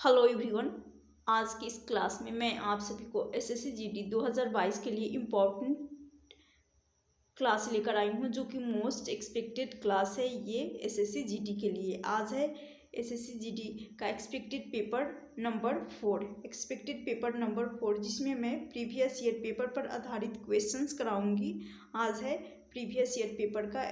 Hello everyone. आज की इस क्लास में मैं आप सभी को एसएससी जीडी 2022 के लिए इम्पोर्टेंट क्लास लेकर आई हूँ, जो कि मोस्ट एक्सपेक्टेड क्लास है। ये एसएससी जीडी के लिए आज है एसएससी जीडी का एक्सपेक्टेड पेपर नंबर 4, जिसमें मैं प्रीवियस ईयर पेपर पर आधारित क्वेश्चंस कराऊंगी। आज है प्रीवियस ईयर पेपर का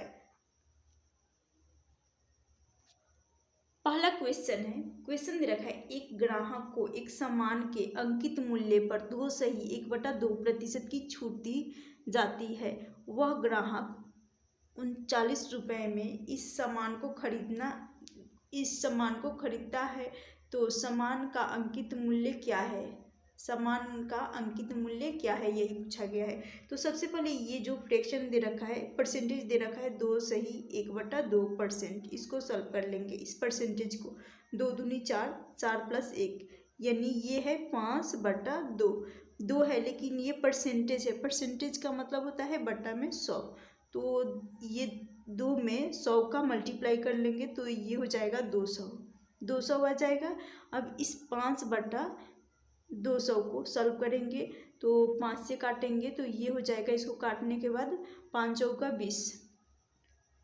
पहला क्वेश्चन दे रखा है। एक ग्राहक को एक सामान के अंकित मूल्य पर 2 सही 1/2% की छूट दी जाती है। वह ग्राहक 39 रुपये में इस सामान को खरीदता है, तो सामान का अंकित मूल्य क्या है? यही पूछा गया है। तो सबसे पहले ये जो फ्रैक्शन दे रखा है, परसेंटेज दे रखा है 2 सही 1/2%, इसको सॉल्व कर लेंगे। इस परसेंटेज को 2 दूनी 4, 4 + 1, यानी ये है 5/2। 2 है लेकिन ये परसेंटेज है। परसेंटेज का मतलब होता है बटा में 100। तो ये 2 में 100 का मल्टीप्लाई कर लेंगे तो ये हो जाएगा 200 आ जाएगा। अब इस 5/200 को सॉल्व करेंगे तो 5 से काटेंगे तो ये हो जाएगा। इसको काटने के बाद 5 चौका 20,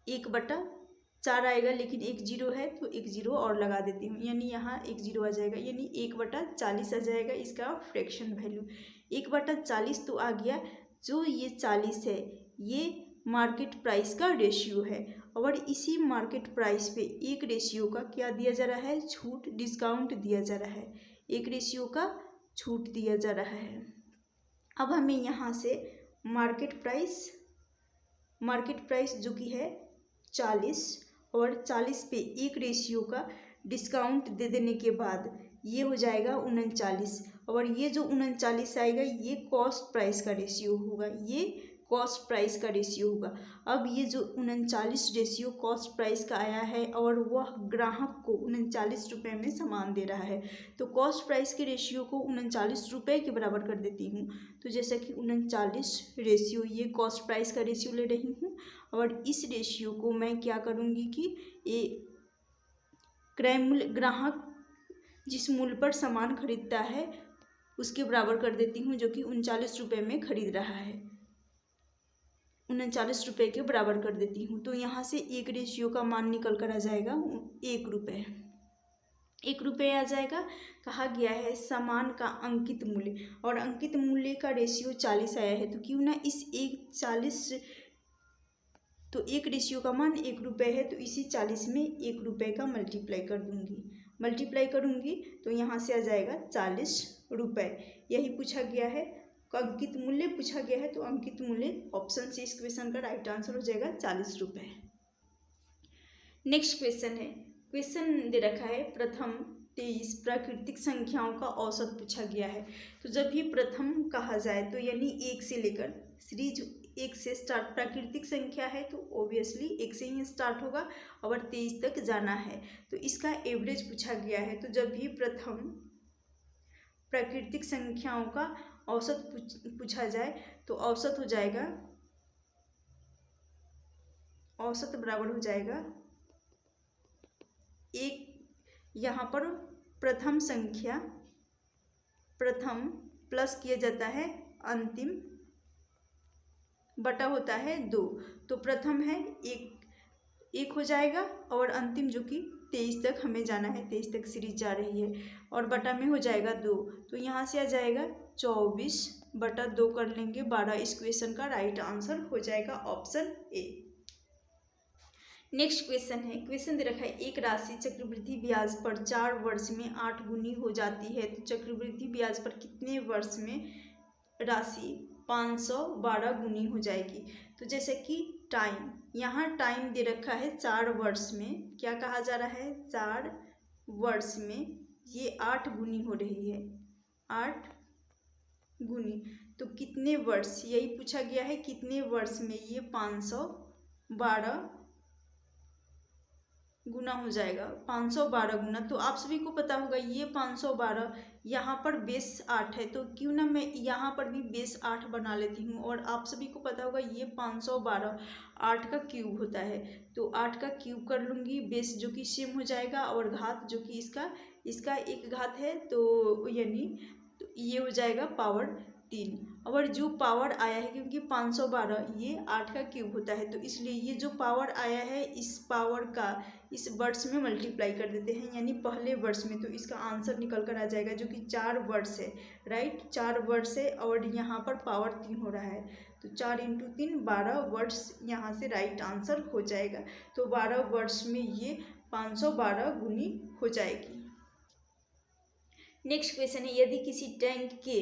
1/4 आएगा, लेकिन एक जीरो है तो एक जीरो और लगा देती हूँ, यानी यहाँ एक जीरो आ जाएगा, यानी 1/40 आ जाएगा इसका फ्रैक्शन वैल्यू। 1/40 तो आ गया। जो ये 40 है ये मार्केट प्राइस का रेशियो है, और इसी मार्केट प्राइस पे एक रेशियो का क्या दिया जा रहा है? छूट, डिस्काउंट दिया जा रहा है। एक रेशियो का छूट दिया जा रहा है। अब हमें यहाँ से मार्केट प्राइस जो कि है 40, और 40 पे एक रेशियो का डिस्काउंट दे देने के बाद ये हो जाएगा 39, और ये जो 39 आएगा ये कॉस्ट प्राइस का रेशियो होगा। अब ये जो 39 रेशियो कॉस्ट प्राइस का आया है और वह ग्राहक को 39 रुपये में सामान दे रहा है, तो कॉस्ट प्राइस के रेशियो को 39 रुपये के बराबर कर देती हूँ। तो जैसा कि 39 रेशियो, ये कॉस्ट प्राइस का रेशियो ले रही हूँ, और इस रेशियो को मैं क्या करूँगी कि ये क्रय मूल्य, ग्राहक जिस मूल्य पर सामान खरीदता है उसके बराबर कर देती हूँ, जो कि 39 रुपये में खरीद रहा है। 39 रुपये के बराबर कर देती हूँ। तो यहाँ से एक रेशियो का मान निकल कर आ जाएगा 1 रुपये। 1 रुपये आ जाएगा। कहा गया है सामान का अंकित मूल्य, और अंकित मूल्य का रेशियो 40 आया है, तो क्यों ना इस 40, तो एक रेशियो का मान 1 रुपये है, तो इसी 40 में 1 रुपये का मल्टीप्लाई करूँगी तो यहाँ से आ जाएगा 40 रुपये। यही पूछा गया है, अंकित मूल्य पूछा गया है, तो अंकित मूल्य ऑप्शन से इस क्वेश्चन का राइट आंसर हो जाएगा 40 रुपये। नेक्स्ट क्वेश्चन दे रखा है प्रथम 23 प्राकृतिक संख्याओं का औसत पूछा गया है। तो जब भी प्रथम कहा जाए तो यानी 1 से लेकर सीरीज 1 से स्टार्ट, प्राकृतिक संख्या है तो ऑब्वियसली 1 से ही स्टार्ट होगा और 23 तक जाना है, तो इसका एवरेज पूछा गया है। तो जब भी प्रथम प्राकृतिक संख्याओं का औसत पूछा जाए तो औसत बराबर हो जाएगा एक, यहाँ पर प्रथम प्लस किया जाता है अंतिम बटा होता है 2, तो प्रथम है 1 हो जाएगा, और अंतिम जो कि 23 तक हमें जाना है, 23 तक सीरीज जा रही है, और बटा में हो जाएगा 2, तो यहाँ से आ जाएगा 24/2 कर लेंगे 12। इस क्वेश्चन का राइट आंसर हो जाएगा ऑप्शन ए। नेक्स्ट क्वेश्चन दे रखा है एक राशि चक्रवृद्धि ब्याज पर 4 वर्ष में 8 गुनी हो जाती है, तो चक्रवृद्धि ब्याज पर कितने वर्ष में राशि 512 गुनी हो जाएगी? तो जैसे कि टाइम, यहाँ टाइम दे रखा है 4 वर्ष में, क्या कहा जा रहा है? 4 वर्ष में ये 8 गुनी हो रही है, 8 गुनी, तो कितने वर्ष, यही पूछा गया है, कितने वर्ष में ये 512 गुना हो जाएगा 512 गुना। तो आप सभी को पता होगा ये 512 यहाँ पर बेस 8 है, तो क्यों ना मैं यहाँ पर भी बेस 8 बना लेती हूँ। और आप सभी को पता होगा ये 512 8 का क्यूब होता है, तो 8 का क्यूब कर लूँगी, बेस जो कि सेम हो जाएगा और घात जो कि इसका एक घात है, तो यानी तो ये हो जाएगा पावर 3। और जो पावर आया है, क्योंकि 512 ये 8 का क्यूब होता है, तो इसलिए ये जो पावर आया है इस पावर का इस वर्ड्स में मल्टीप्लाई कर देते हैं, यानी पहले वर्ड्स में। तो इसका आंसर निकल कर आ जाएगा जो कि 4 वर्ड्स है, राइट, 4 वर्ड्स है और यहाँ पर पावर 3 हो रहा है, तो 4 × 3 12 वर्ड्स यहाँ से राइट आंसर हो जाएगा। तो 12 वर्ड्स में ये 512 गुनी हो जाएगी। नेक्स्ट क्वेश्चन है, यदि किसी टैंक के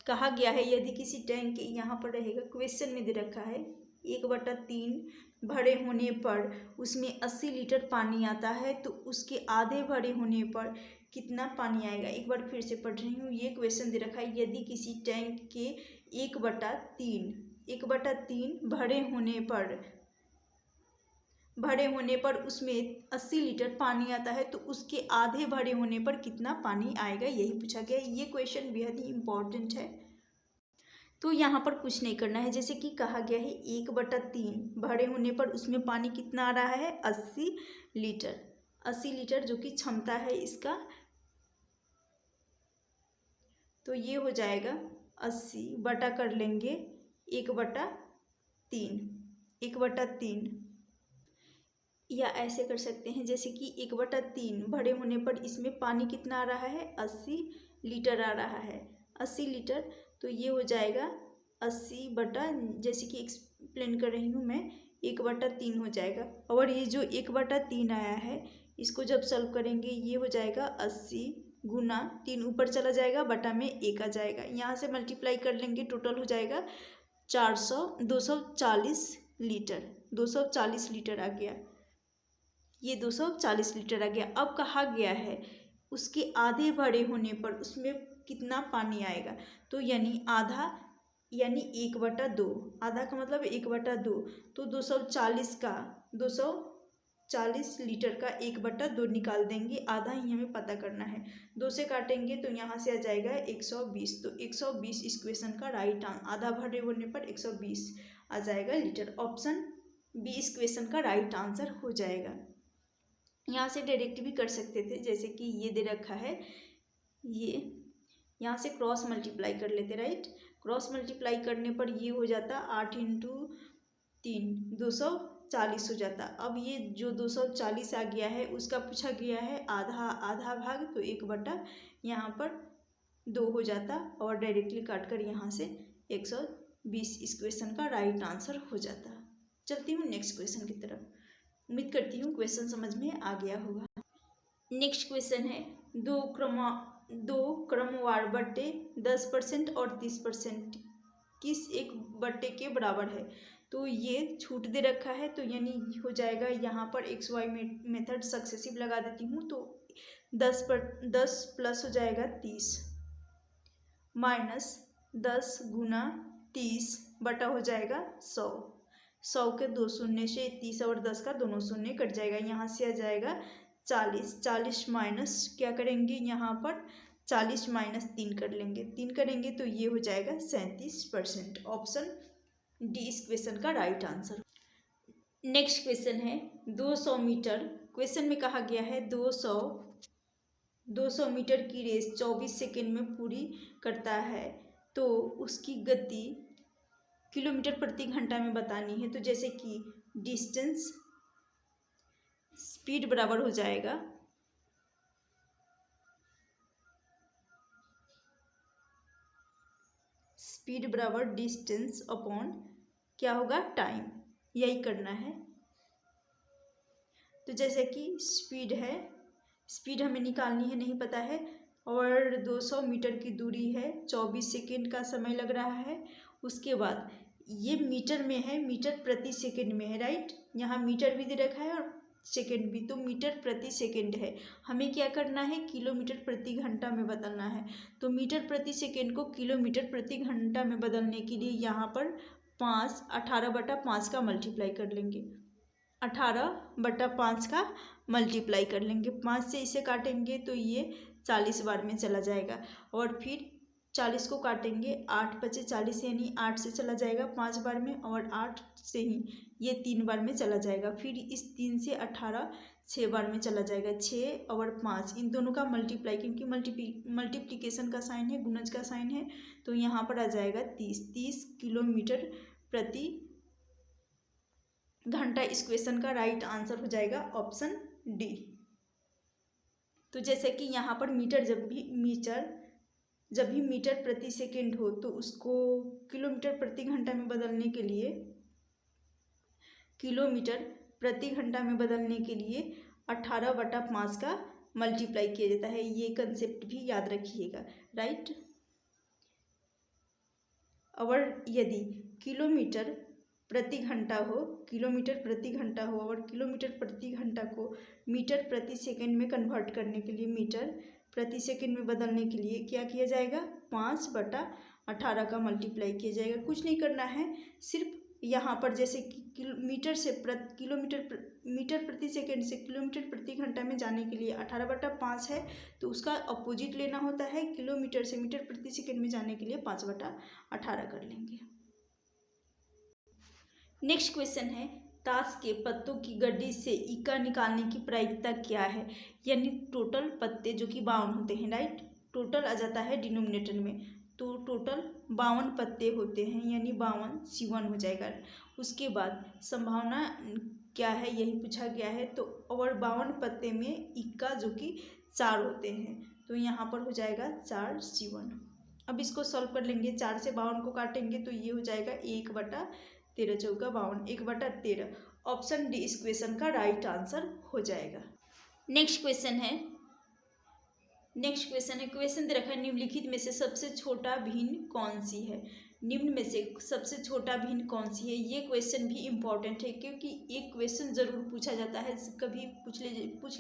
कहा गया है, यदि किसी टैंक के यहाँ पर रहेगा, क्वेश्चन में दे रखा है 1/3 भरे होने पर उसमें 80 लीटर पानी आता है, तो उसके आधे भरे होने पर कितना पानी आएगा। एक बार फिर से पढ़ रही हूँ, ये क्वेश्चन दे रखा है, यदि किसी टैंक के 1/3 भरे होने पर उसमें 80 लीटर पानी आता है, तो उसके आधे भरे होने पर कितना पानी आएगा, यही पूछा गया है। ये क्वेश्चन बेहद ही इम्पॉर्टेंट है, तो यहाँ पर कुछ नहीं करना है। जैसे कि कहा गया है 1/3 भरे होने पर उसमें पानी कितना आ रहा है, 80 लीटर, 80 लीटर जो कि क्षमता है इसका, तो ये हो जाएगा 80 बटा कर लेंगे 1/3 या ऐसे कर सकते हैं, जैसे कि 1/3 भरे होने पर इसमें पानी कितना आ रहा है, 80 लीटर आ रहा है, 80 लीटर, तो ये हो जाएगा 80 बटा, जैसे कि एक्सप्लेन कर रही हूँ मैं, 1/3 हो जाएगा। और ये जो 1/3 आया है इसको जब सॉल्व करेंगे ये हो जाएगा 80 गुना 3 ऊपर चला जाएगा, बटा में 1 आ जाएगा, यहाँ से मल्टीप्लाई कर लेंगे, टोटल हो जाएगा 240 लीटर, 240 लीटर आ गया, ये 240 लीटर आ गया। अब कहा गया है उसके आधे भरे होने पर उसमें कितना पानी आएगा, तो यानी आधा, यानी 1/2, आधा का मतलब 1/2, तो 240 लीटर का 1/2 निकाल देंगे, आधा ही हमें पता करना है, 2 से काटेंगे तो यहाँ से आ जाएगा 120, तो 120 इस क्वेश्चन का राइट आंसर, आधा भरे होने पर 120 आ जाएगा लीटर। ऑप्शन बी इस क्वेश्चन का राइट आंसर हो जाएगा। यहाँ से डायरेक्ट भी कर सकते थे, जैसे कि ये दे रखा है, ये यहाँ से क्रॉस मल्टीप्लाई कर लेते, राइट, क्रॉस मल्टीप्लाई करने पर ये हो जाता 8 × 3 240 हो जाता। अब ये जो 240 आ गया है उसका पूछा गया है आधा भाग, तो 1/, यहाँ पर 2 हो जाता और डायरेक्टली काट कर यहाँ से 120 इस क्वेश्चन का राइट आंसर हो जाता। चलती हूँ नेक्स्ट क्वेश्चन की तरफ, उम्मीद करती हूँ क्वेश्चन समझ में आ गया होगा। नेक्स्ट क्वेश्चन है, दो क्रमवार बट्टे 10% और 30% किस एक बट्टे के बराबर है। तो ये छूट दे रखा है, तो यानी हो जाएगा यहाँ पर XY मेथड सक्सेसिव लगा देती हूँ, तो 10 प्लस हो जाएगा 30 माइनस 10 गुना 30 बटा हो जाएगा 100, 100 के 2 शून्य से 30 और 10 का दोनों शून्य कट जाएगा, यहाँ से आ जाएगा 40 माइनस क्या करेंगे, यहाँ पर 40 माइनस 3 कर लेंगे, 3 करेंगे तो ये हो जाएगा 37%। ऑप्शन डी इस क्वेश्चन का राइट आंसर। नेक्स्ट क्वेश्चन है 200 मीटर, क्वेश्चन में कहा गया है 200 मीटर की रेस 24 सेकेंड में पूरी करता है, तो उसकी गति किलोमीटर प्रति घंटा में बतानी है। तो जैसे कि डिस्टेंस स्पीड बराबर हो जाएगा स्पीड बराबर डिस्टेंस अपॉन क्या होगा, टाइम, यही करना है। तो जैसे कि स्पीड है, स्पीड हमें निकालनी है, नहीं पता है, और 200 मीटर की दूरी है, 24 सेकेंड का समय लग रहा है। उसके बाद ये मीटर में है, मीटर प्रति सेकेंड में है, राइट, यहाँ मीटर भी दे रखा है और सेकेंड भी, तो मीटर प्रति सेकेंड है, हमें क्या करना है, किलोमीटर प्रति घंटा में बदलना है। तो मीटर प्रति सेकेंड को किलोमीटर प्रति घंटा में बदलने के लिए यहाँ पर 18/5 का मल्टीप्लाई कर लेंगे, 18/5 का मल्टीप्लाई कर लेंगे। 5 से इसे काटेंगे तो ये 40 बार में चला जाएगा, और फिर 40 को काटेंगे, 8 बचे 40 यानी 8 से चला जाएगा 5 बार में, और 8 से ही ये 3 बार में चला जाएगा। फिर इस 3 से 18 6 बार में चला जाएगा। 6 और 5 इन दोनों का मल्टीप्लाई, क्योंकि मल्टीप्लिकेशन का साइन है, गुणज का साइन है, तो यहाँ पर आ जाएगा 30 किलोमीटर प्रति घंटा। इस क्वेश्चन का राइट आंसर हो जाएगा ऑप्शन डी। तो जैसे कि यहाँ पर जब भी मीटर प्रति सेकेंड हो तो उसको किलोमीटर प्रति घंटा में बदलने के लिए, किलोमीटर प्रति घंटा में बदलने के लिए 18/5 का मल्टीप्लाई किया जाता है। ये कंसेप्ट भी याद रखिएगा, राइट। और यदि किलोमीटर प्रति घंटा हो, किलोमीटर प्रति घंटा हो, और किलोमीटर प्रति घंटा को मीटर प्रति सेकंड में कन्वर्ट करने के लिए, मीटर प्रति सेकंड में बदलने के लिए क्या किया जाएगा, 5/18 का मल्टीप्लाई किया जाएगा। कुछ नहीं करना है, सिर्फ यहाँ पर जैसे कि मीटर प्रति सेकंड से किलोमीटर प्रति घंटा में जाने के लिए 18/5 है, तो उसका अपोजिट लेना होता है। किलोमीटर से मीटर प्रति सेकंड में जाने के लिए 5/18 कर लेंगे। नेक्स्ट क्वेश्चन है, ताश के पत्तों की गड्डी से इक्का निकालने की प्रायिकता क्या है। यानी टोटल पत्ते जो कि 52 होते हैं, राइट, टोटल आ जाता है डिनोमिनेटर में, तो टोटल 52 पत्ते होते हैं, यानी 52 C1 हो जाएगा। उसके बाद संभावना क्या है, यही पूछा गया है। तो और 52 पत्ते में इक्का जो कि 4 होते हैं, तो यहाँ पर हो जाएगा 4 C1। अब इसको सॉल्व कर लेंगे, 4 से 52 को काटेंगे तो ये हो जाएगा 1/13 चौका 52, 1/13। ऑप्शन डी इस क्वेश्चन का राइट आंसर हो जाएगा। नेक्स्ट क्वेश्चन है, क्वेश्चन दे रखा है, निम्नलिखित में से सबसे छोटा भिन्न कौन सी है। निम्न में से सबसे छोटा भिन्न कौन सी है, ये क्वेश्चन भी इम्पॉर्टेंट है, क्योंकि एक क्वेश्चन जरूर पूछा जाता है, कभी पूछ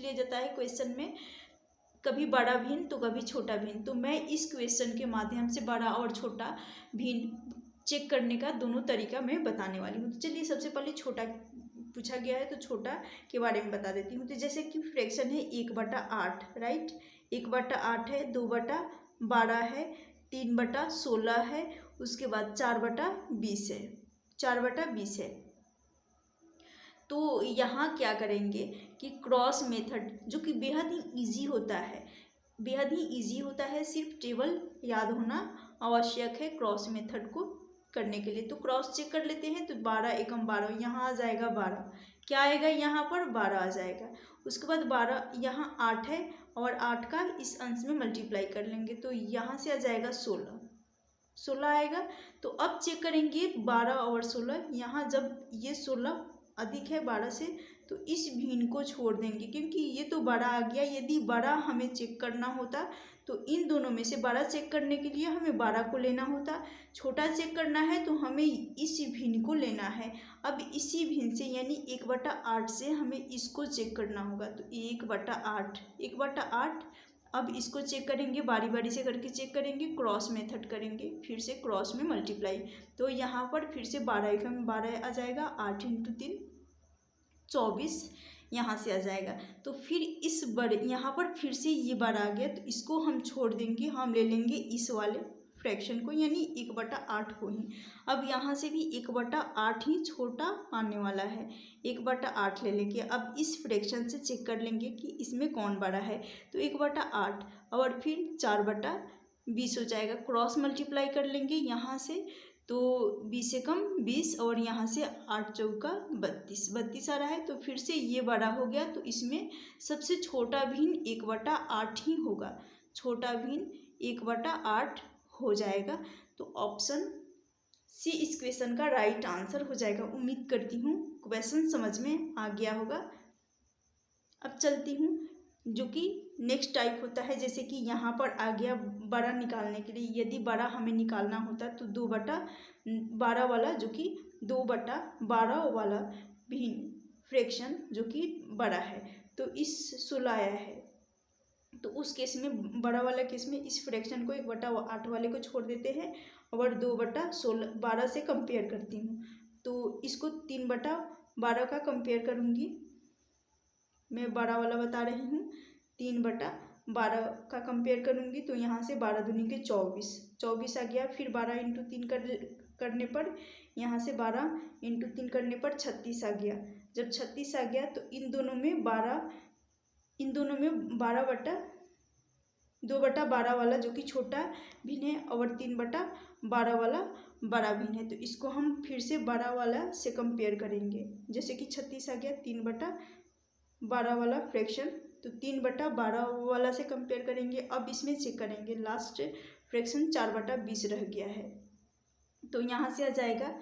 लिया जाता है क्वेश्चन में, कभी बड़ा भिन्न तो कभी छोटा भिन्न। तो मैं इस क्वेश्चन के माध्यम से बड़ा और छोटा भिन्न चेक करने का दोनों तरीका मैं बताने वाली हूँ। तो चलिए सबसे पहले छोटा पूछा गया है तो छोटा के बारे में बता देती हूँ। तो जैसे कि फ्रैक्शन है 1/8, राइट, 1/8 है, 2/12 है, 3/16 है, उसके बाद 4/20 है, 4/20 है। तो यहाँ क्या करेंगे कि क्रॉस मेथड जो कि बेहद ही ईजी होता है, सिर्फ टेबल याद होना आवश्यक है क्रॉस मेथड को करने के लिए। तो क्रॉस चेक कर लेते हैं। तो 12 एकम 12, यहाँ आ जाएगा 12, क्या आएगा यहाँ पर 12 आ जाएगा। उसके बाद 12, यहाँ 8 है, और 8 का इस अंश में मल्टीप्लाई कर लेंगे तो यहाँ से आ जाएगा 16 आएगा। तो अब चेक करेंगे 12 और 16, यहाँ जब ये 16 अधिक है 12 से तो इस भिन्न को छोड़ देंगे, क्योंकि ये तो बड़ा आ गया। यदि बड़ा हमें चेक करना होता तो इन दोनों में से बड़ा चेक करने के लिए हमें 12 को लेना होता, छोटा चेक करना है तो हमें इस भिन्न को लेना है। अब इसी भिन्न से यानी 1/8 से हमें इसको चेक करना होगा। तो 1/8, अब इसको चेक करेंगे, बारी बारी से करके चेक करेंगे, क्रॉस मेथड करेंगे, फिर से क्रॉस में मल्टीप्लाई। तो यहाँ पर फिर से 12 एकम 12 आ जाएगा, 8 × 3 24 यहाँ से आ जाएगा। तो फिर इस बड़े यहाँ पर फिर से ये बड़ा आ गया, तो इसको हम छोड़ देंगे, हम ले लेंगे इस वाले फ्रैक्शन को, यानी 1/8 को ही। अब यहाँ से भी 1/8 ही छोटा आने वाला है, 1/8 ले लेंगे। अब इस फ्रैक्शन से चेक कर लेंगे कि इसमें कौन बड़ा है। तो 1/8 और फिर 4/20 हो जाएगा, क्रॉस मल्टीप्लाई कर लेंगे यहाँ से, तो 20 से कम 20, और यहाँ से 8 चौका 32 आ रहा है। तो फिर से ये बड़ा हो गया, तो इसमें सबसे छोटा भिन्न 1/8 ही होगा, छोटा भिन्न 1/8 हो जाएगा। तो ऑप्शन सी इस क्वेश्चन का राइट आंसर हो जाएगा। उम्मीद करती हूँ क्वेश्चन समझ में आ गया होगा। अब चलती हूँ जो कि नेक्स्ट टाइप होता है, जैसे कि यहाँ पर आ गया बड़ा निकालने के लिए। यदि बड़ा हमें निकालना होता तो 2/12 वाला जो कि 2/12 वाला भिन्न फ्रैक्शन जो कि बड़ा है, तो इस 16 आया है। तो उस केस में, बड़ा वाला केस में, इस फ्रैक्शन को 1/8 वाले को छोड़ देते हैं और 2/12 से कंपेयर करती हूँ। तो इसको 3/12 का कंपेयर करूँगी, मैं 12 वाला बता रही हूँ। 3/12 का कंपेयर करूँगी तो यहाँ से 12 दूनी के 24, 24 आ गया। फिर 12 इंटू 3 करने पर यहाँ से 12 इंटू 3 करने पर 36 आ गया। जब 36 आ गया तो इन दोनों में 2/12 वाला जो कि छोटा भिन्न है और 3/12 वाला बड़ा भिन्न है। तो इसको हम फिर से 12 वाला से कंपेयर करेंगे। जैसे कि 36 आ गया, 3/12 वाला फ्रैक्शन, तो 3/12 वाला से कंपेयर करेंगे। अब इसमें चेक करेंगे, लास्ट फ्रैक्शन 4/20 रह गया है। तो यहाँ से आ जाएगा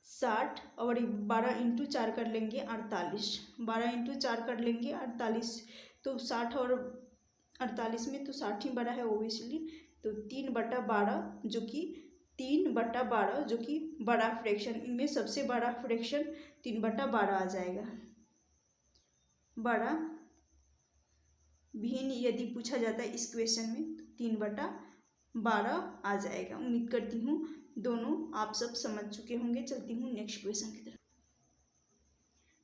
60 और 12 इंटू 4 कर लेंगे 48, 12 इंटू 4 कर लेंगे 48। तो 60 और 48 में तो 60 ही बड़ा है ओबियसली। तो 3/12 जो कि बड़ा फ्रैक्शन, इनमें सबसे बड़ा फ्रैक्शन 3/12 आ जाएगा। बड़ा भिन्न यदि पूछा जाता है इस क्वेश्चन में तो 3/12 आ जाएगा। उम्मीद करती हूँ दोनों आप सब समझ चुके होंगे। चलती हूँ नेक्स्ट क्वेश्चन की तरफ।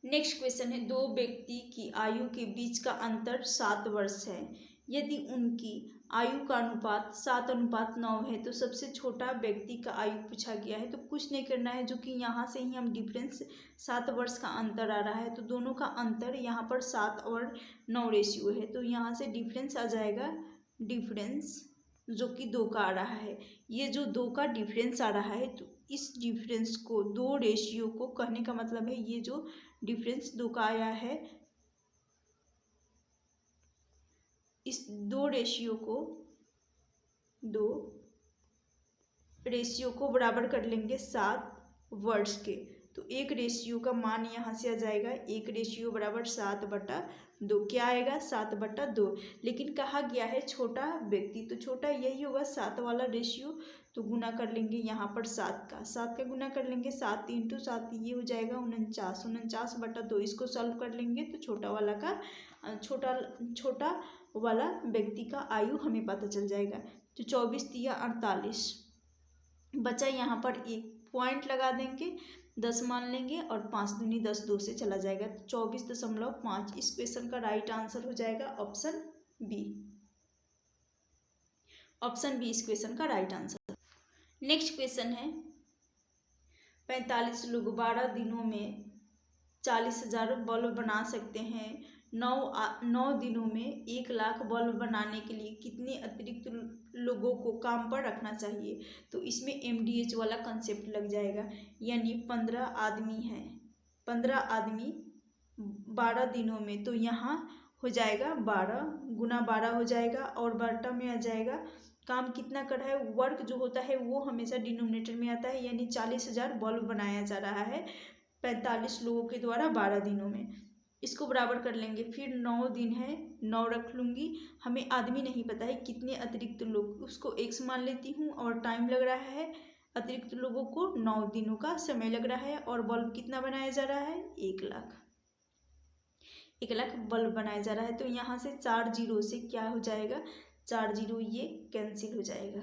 नेक्स्ट क्वेश्चन है, दो व्यक्ति की आयु के बीच का अंतर 7 वर्ष है। यदि उनकी आयु का अनुपात 7:9 है तो सबसे छोटा व्यक्ति का आयु पूछा गया है। तो कुछ नहीं करना है, जो कि यहाँ से ही हम डिफरेंस 7 वर्ष का अंतर आ रहा है तो दोनों का अंतर यहाँ पर 7 और 9 रेशियो है। तो यहाँ से डिफरेंस आ जाएगा, डिफरेंस जो कि 2 का आ रहा है। ये जो 2 का डिफरेंस आ रहा है तो इस डिफरेंस को 2 रेशियो को, कहने का मतलब है ये जो डिफरेंस 2 का आया है, इस 2 रेशियो को बराबर कर लेंगे 7 वर्ड्स के। तो एक रेशियो का मान यहाँ से आ जाएगा, एक रेशियो बराबर 7/2। क्या आएगा? 7/2। लेकिन कहा गया है छोटा व्यक्ति, तो छोटा यही होगा 7 वाला रेशियो। तो गुना कर लेंगे यहाँ पर 7 का गुना कर लेंगे। 7 इंटू 7 ये हो जाएगा 49, 49/2। इसको सॉल्व कर लेंगे तो छोटा वाला व्यक्ति का आयु हमें पता चल जाएगा। तो 24 तिया 48 बचा, यहाँ पर एक पॉइंट लगा देंगे, 10 मान लेंगे और 5 दूनी 10, 2 से चला जाएगा। 24.5 इस क्वेश्चन का राइट आंसर हो जाएगा ऑप्शन बी। ऑप्शन बी इस क्वेश्चन का राइट आंसर। नेक्स्ट क्वेश्चन है, 45 लोग 12 दिनों में 40,000 बल्ब बना सकते हैं। 9 दिनों में 1 लाख बल्ब बनाने के लिए कितने अतिरिक्त लोगों को काम पर रखना चाहिए? तो इसमें MDH वाला कंसेप्ट लग जाएगा, यानी 15 आदमी हैं, 15 आदमी 12 दिनों में, तो यहाँ हो जाएगा 12 गुना 12 हो जाएगा और बटा में आ जाएगा काम कितना कर रहा है। वर्क जो होता है वो हमेशा डिनोमिनेटर में आता है, यानी 40,000 बल्ब बनाया जा रहा है 45 लोगों के द्वारा 12 दिनों में। इसको बराबर कर लेंगे। फिर 9 दिन है, 9 रख लूँगी। हमें आदमी नहीं पता है कितने अतिरिक्त लोग, उसको x मान लेती हूँ और टाइम लग रहा है अतिरिक्त लोगों को 9 दिनों का समय लग रहा है। और बल्ब कितना बनाया जा रहा है? 1 लाख, 1 लाख बल्ब बनाया जा रहा है। तो यहाँ से 4 जीरो से क्या हो जाएगा, 4 जीरो ये कैंसिल हो जाएगा।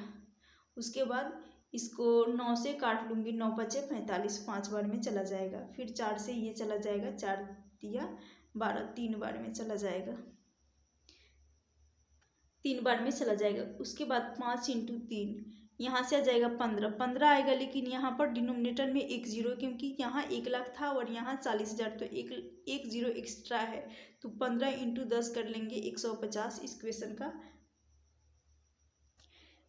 उसके बाद इसको 9 से काट लूँगी, 9 पचे 45, 5 बार में चला जाएगा। फिर 4 से ये चला जाएगा, 4 तिया 12, 3 बार में चला जाएगा, 3 बार में चला जाएगा। उसके बाद 5 इंटू 3 यहाँ से आ जाएगा 15, 15 आएगा। लेकिन यहाँ पर डिनोमिनेटर में एक जीरो, क्योंकि यहाँ 1 लाख था और यहाँ 40,000, तो एक जीरो एक्स्ट्रा है। तो 15 इंटू 10 कर लेंगे 150 इस क्वेश्चन का,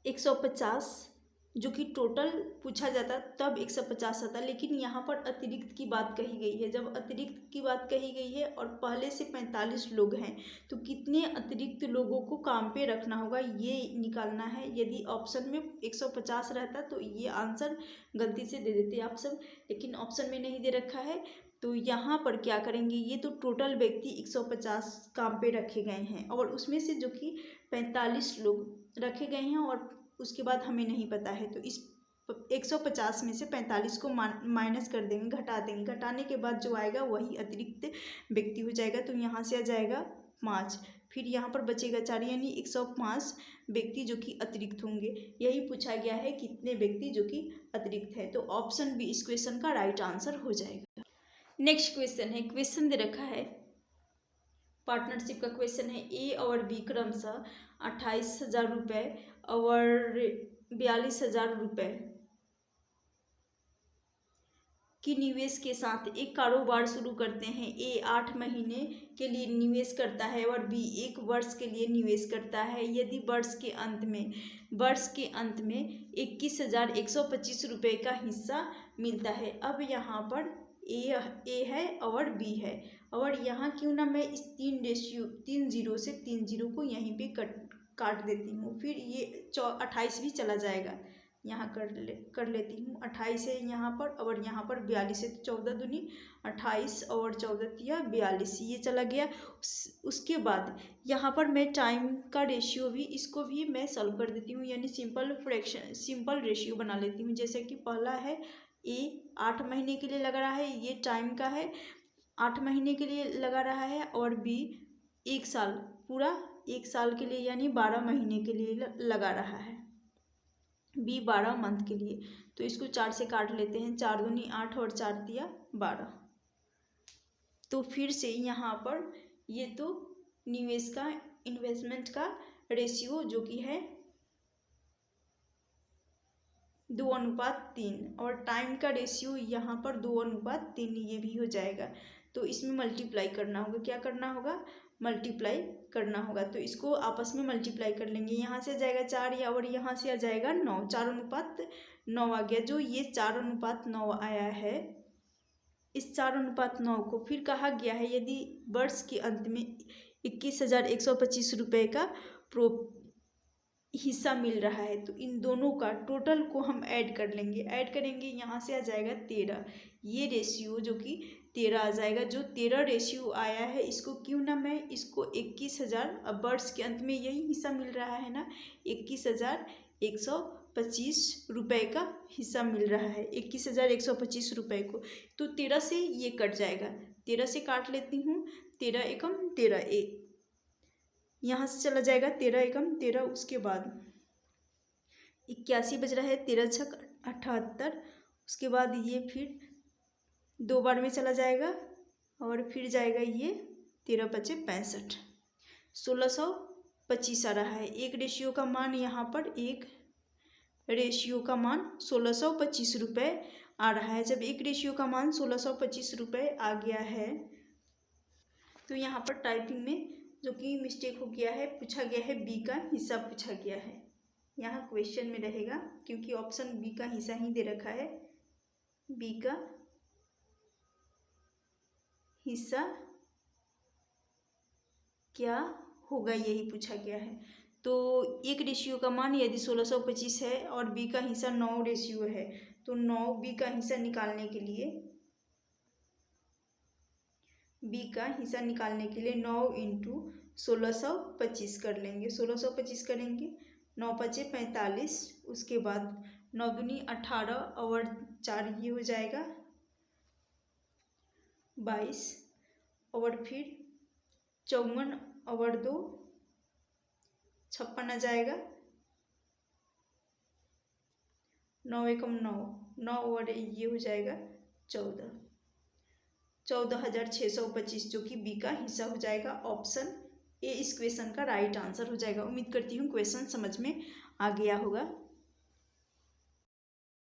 150 जो कि टोटल पूछा जाता तब 150 आता। लेकिन यहाँ पर अतिरिक्त की बात कही गई है। जब अतिरिक्त की बात कही गई है और पहले से 45 लोग हैं तो कितने अतिरिक्त लोगों को काम पे रखना होगा ये निकालना है। यदि ऑप्शन में 150 रहता तो ये आंसर गलती से दे देते आप सब, लेकिन ऑप्शन में नहीं दे रखा है। तो यहाँ पर क्या करेंगे, ये तो टोटल व्यक्ति 150 काम पे रखे गए हैं और उसमें से जो कि 45 लोग रखे गए हैं और उसके बाद हमें नहीं पता है। तो इस 150 में से 45 को माइनस कर देंगे, घटा देंगे। घटाने के बाद जो आएगा वही अतिरिक्त व्यक्ति हो जाएगा। तो यहाँ से आ जाएगा 5, फिर यहाँ पर बचेगा 4, यानी 105 व्यक्ति जो कि अतिरिक्त होंगे। यही पूछा गया है कितने व्यक्ति जो कि अतिरिक्त है। तो ऑप्शन बी इस क्वेश्चन का राइट आंसर हो जाएगा। नेक्स्ट क्वेश्चन है, क्वेश्चन दे रखा है पार्टनरशिप का क्वेश्चन है। ए और बी क्रमशः 28,000 रुपये और 42,000 रुपये की निवेश के साथ एक कारोबार शुरू करते हैं। ए 8 महीने के लिए निवेश करता है और बी 1 वर्ष के लिए निवेश करता है। यदि वर्ष के अंत में 21,125 रुपये का हिस्सा मिलता है। अब यहाँ पर ए है और बी है, और यहाँ क्यों ना मैं इस 3 जीरो से 3 जीरो को यहीं पे काट देती हूँ, फिर ये 28 भी चला जाएगा। यहाँ कर लेती हूँ। 28 है यहाँ पर और यहाँ पर 42 है, तो 14 दूनी 28 और 14 तिया 42, ये चला गया। उसके बाद यहाँ पर मैं टाइम का रेशियो भी, इसको भी मैं सॉल्व कर देती हूँ, यानी सिंपल रेशियो बना लेती हूँ। जैसे कि पहला है ए 8 महीने के लिए लगा रहा है, ये टाइम का है, 8 महीने के लिए लगा रहा है, और बी 1 साल, पूरा 1 साल के लिए यानी 12 महीने के लिए लगा रहा है। बी 12 मंथ के लिए, तो इसको 4 से काट लेते हैं। 4 दूनी 8 और 4 तिया 12। तो फिर से यहाँ पर ये तो निवेश का, इन्वेस्टमेंट का रेशियो जो कि है 2:3, और टाइम का रेशियो यहाँ पर 2:3, ये भी हो जाएगा। तो इसमें मल्टीप्लाई करना होगा। क्या करना होगा? मल्टीप्लाई करना होगा। तो इसको आपस में मल्टीप्लाई कर लेंगे। यहाँ से आ जाएगा 4 और यहाँ से आ जाएगा 9, 4:9 आ गया। जो ये 4:9 आया है, इस 4:9 को फिर कहा गया है यदि वर्ष के अंत में 21,125 रुपये का हिस्सा मिल रहा है, तो इन दोनों का टोटल को हम ऐड कर लेंगे। ऐड करेंगे, यहाँ से आ जाएगा 13, ये रेशियो जो कि 13 आ जाएगा। जो 13 रेशियो आया है, इसको क्यों ना मैं इसको 21,000, अब वर्ष के अंत में यही हिस्सा मिल रहा है ना, 21,125 रुपये का हिस्सा मिल रहा है, 21,125 रुपये को, तो 13 से ये कट जाएगा। 13 से काट लेती हूँ। 13 एकम 13, यहाँ से चला जाएगा 13 एकम 13। उसके बाद 81 बज रहा है, 13 छक 78। उसके बाद ये फिर 2 बार में चला जाएगा और फिर जाएगा ये 13 पचे 65, 1625 आ रहा है। एक रेशियो का मान यहाँ पर, एक रेशियो का मान 1625 रुपये आ रहा है। जब एक रेशियो का मान 1625 रुपये आ गया है, तो यहाँ पर टाइपिंग में जो कि मिस्टेक हो गया है, पूछा गया है बी का हिस्सा पूछा गया है। यहाँ क्वेश्चन में रहेगा, क्योंकि ऑप्शन बी का हिस्सा ही दे रखा है। बी का हिस्सा क्या होगा, यही पूछा गया है। तो एक रेशियो का मान यदि 1625 है और बी का हिस्सा 9 रेशियो है, तो 9 बी का हिस्सा निकालने के लिए, बी का हिस्सा निकालने के लिए 9 × 1625 कर लेंगे। 1625 करेंगे, 9 पचे 45, उसके बाद 9 दूनी 18 और 4 ये हो जाएगा 22, और फिर 54 और 2 56 आ जाएगा। 9 एकम 9, 9 और ये हो जाएगा 14,625, जो कि बी का हिस्सा हो जाएगा। ऑप्शन ए इस क्वेश्चन का राइट आंसर हो जाएगा। उम्मीद करती हूँ क्वेश्चन समझ में आ गया होगा।